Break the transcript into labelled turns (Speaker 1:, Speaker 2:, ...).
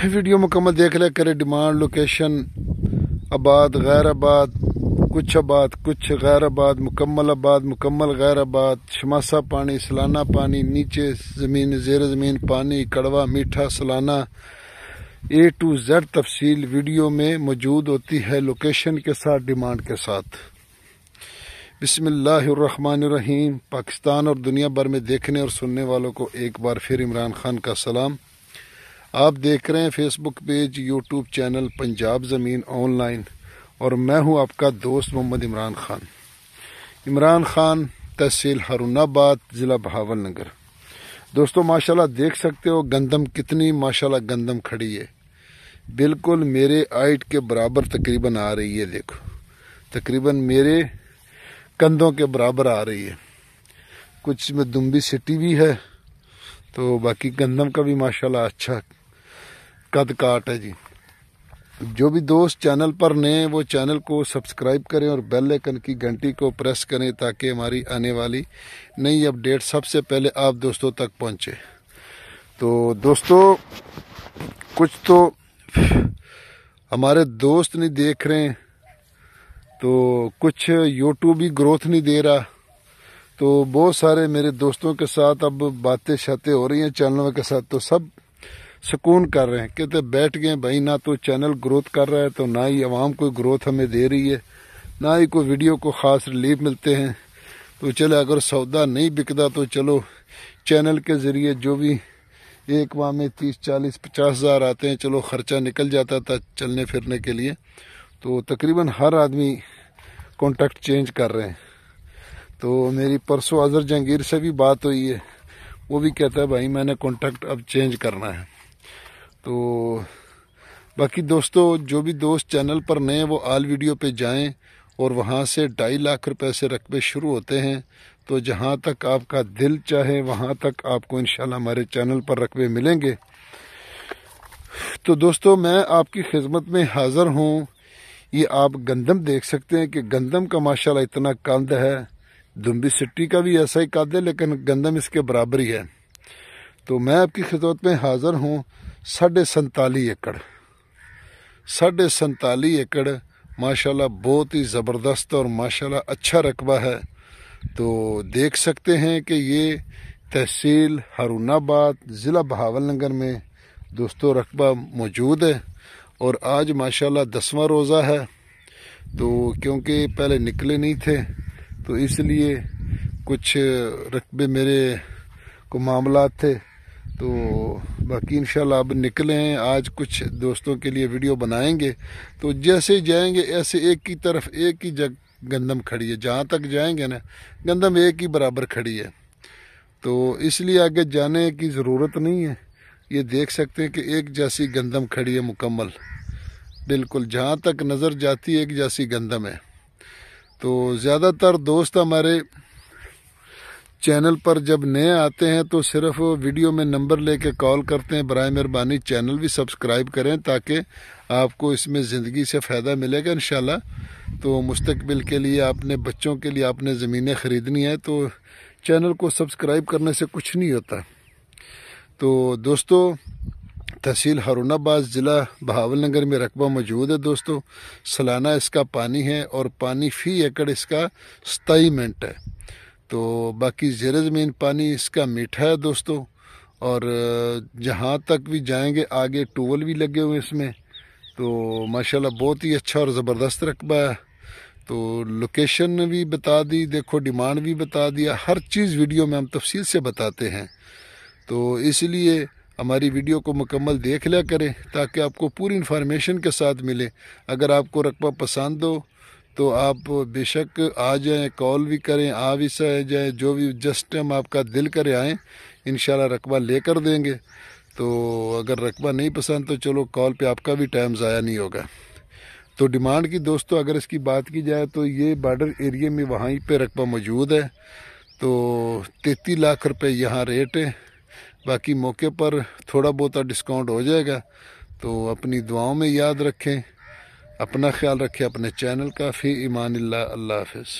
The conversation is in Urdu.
Speaker 1: ویڈیو مکمل دیکھ لیا کرے. ڈیمانڈ لوکیشن آباد غیر آباد, کچھ غیر آباد, مکمل غیر آباد, شماسا پانی, سالانہ پانی, نیچے زمین زیر زمین پانی, کڑوا میٹھا سالانہ A to Z تفصیل ویڈیو میں موجود ہوتی ہے, لوکیشن کے ساتھ, ڈیمانڈ کے ساتھ. بسم اللہ الرحمن الرحیم. پاکستان اور دنیا بھر میں دیکھنے اور سننے والوں کو ایک بار پھر عمران خان کا سلام. آپ دیکھ رہے ہیں فیس بک پیج, یوٹیوب چینل پنجاب زمین آن لائن, اور میں ہوں آپ کا دوست محمد عمران خان. عمران خان, تحصیل ہارون آباد, ضلع بہاول نگر. دوستو ماشاءاللہ دیکھ سکتے ہو گندم کتنی ماشاءاللہ گندم کھڑی ہے, بالکل میرے ہائٹ کے برابر تقریباً آ رہی ہے. دیکھو تقریباً میرے کندھوں کے برابر آ رہی ہے. کچھ میں دمبی سٹی بھی ہے, تو باقی گندم کا بھی ماشاءاللہ اچھا قد کاٹ ہے جی. جو بھی دوست چینل پر نئے وہ چینل کو سبسکرائب کریں اور بیل آئکن کی گھنٹی کو پریس کریں تاکہ ہماری آنے والی نئی اپڈیٹ سب سے پہلے آپ دوستوں تک پہنچے. تو دوستو کچھ تو ہمارے دوست نہیں دیکھ رہے ہیں, تو کچھ یوٹیوب بھی گروتھ نہیں دے رہا, تو بہت سارے میرے دوستوں کے ساتھ اب باتیں شاتیں ہو رہی ہیں چینلوں کے ساتھ, تو سب سکون کر رہے ہیں, کہتے بیٹھ گئے بھائی, نہ تو چینل گروتھ کر رہا ہے, تو نہ ہی عوام کوئی گروتھ ہمیں دے رہی ہے, نہ ہی کوئی ویڈیو کو خاص ریلیف ملتے ہیں. تو چلے اگر سودا نہیں بکتا تو چلو چینل کے ذریعے جو بھی ایک ماہ میں 30, 40, 50 ہزار آتے ہیں, چلو خرچہ نکل جاتا تھا چلنے پھرنے کے لیے. تو تقریباً ہر آدمی کانٹیکٹ چینج کر رہے ہیں. تو میری پرسوں اظہر جہانگیر سے بھی بات ہوئی ہے, وہ بھی کہتا ہے بھائی میں نے کانٹیکٹ اب چینج کرنا ہے. تو باقی دوستو جو بھی دوست چینل پر نئے وہ آل ویڈیو پہ جائیں, اور وہاں سے 2.5 لاکھ روپے سے رقبے شروع ہوتے ہیں. تو جہاں تک آپ کا دل چاہے وہاں تک آپ کو انشاءاللہ ہمارے چینل پر رقبے ملیں گے. تو دوستو میں آپ کی خدمت میں حاضر ہوں. یہ آپ گندم دیکھ سکتے ہیں کہ گندم کا ماشاءاللہ اتنا قد ہے, دمبی سٹی کا بھی ایسا ہی قد ہے, لیکن گندم اس کے برابر ہی ہے. تو میں آپ کی خدمت میں حاضر ہوں. 47.5 ایکڑ, 47.5 ایکڑ ماشاءاللہ بہت ہی زبردست اور ماشاءاللہ اچھا رقبہ ہے. تو دیکھ سکتے ہیں کہ یہ تحصیل ہارون آباد, ضلع بہاول نگر میں دوستو رقبہ موجود ہے. اور آج ماشاءاللہ 10واں روزہ ہے, تو کیونکہ پہلے نکلے نہیں تھے تو اس لیے کچھ رقبے میرے کو معاملات تھے, تو باقی انشاءاللہ اب نکلے ہیں. آج کچھ دوستوں کے لیے ویڈیو بنائیں گے, تو جیسے جائیں گے ایسے ایک کی طرف ایک ہی گندم کھڑی ہے, جہاں تک جائیں گے نا گندم ایک ہی برابر کھڑی ہے. تو اس لیے آگے جانے کی ضرورت نہیں ہے. یہ دیکھ سکتے ہیں کہ ایک جیسی گندم کھڑی ہے مکمل, بالکل جہاں تک نظر جاتی ہے ایک جیسی گندم ہے. تو زیادہ تر دوست ہمارے چینل پر جب نئے آتے ہیں تو صرف ویڈیو میں نمبر لے کے کال کرتے ہیں. برائے مہربانی چینل بھی سبسکرائب کریں تاکہ آپ کو اس میں زندگی سے فائدہ ملے گا انشاءاللہ. تو مستقبل کے لیے اپنے بچوں کے لیے آپ نے زمینیں خریدنی ہے تو چینل کو سبسکرائب کرنے سے کچھ نہیں ہوتا. تو دوستو تحصیل ہارون آباد, ضلع بہاول نگر میں رقبہ موجود ہے. دوستو سالانہ اس کا پانی ہے, اور پانی فی ایکڑ اس کا 27 منٹ ہے. تو باقی زیر زمین پانی اس کا میٹھا ہے دوستو, اور جہاں تک بھی جائیں گے آگے ٹول بھی لگے ہوئے اس میں. تو ماشاءاللہ بہت ہی اچھا اور زبردست رقبہ ہے. تو لوکیشن بھی بتا دی, دیکھو ڈیمانڈ بھی بتا دیا, ہر چیز ویڈیو میں ہم تفصیل سے بتاتے ہیں. تو اس لیے ہماری ویڈیو کو مکمل دیکھ لیا کریں تاکہ آپ کو پوری انفارمیشن کے ساتھ ملے. اگر آپ کو رقبہ پسند ہو تو آپ بے شک آ جائیں, کال بھی کریں, آ بھی جائیں, جو بھی جس ٹائم آپ کا دل کرے آئیں, انشاءاللہ رقبہ لے کر دیں گے. تو اگر رقبہ نہیں پسند تو چلو کال پہ آپ کا بھی ٹائم ضائع نہیں ہوگا. تو ڈیمانڈ کی دوستو اگر اس کی بات کی جائے تو یہ بارڈر ایریے میں وہیں پہ رقبہ موجود ہے. تو 33 لاکھ روپے یہاں ریٹ ہے, باقی موقع پر تھوڑا بہت ڈسکاؤنٹ ہو جائے گا. تو اپنی دعاؤں میں یاد رکھیں, اپنا خیال رکھیں, اپنے چینل کا. فی امان اللہ, اللہ حافظ.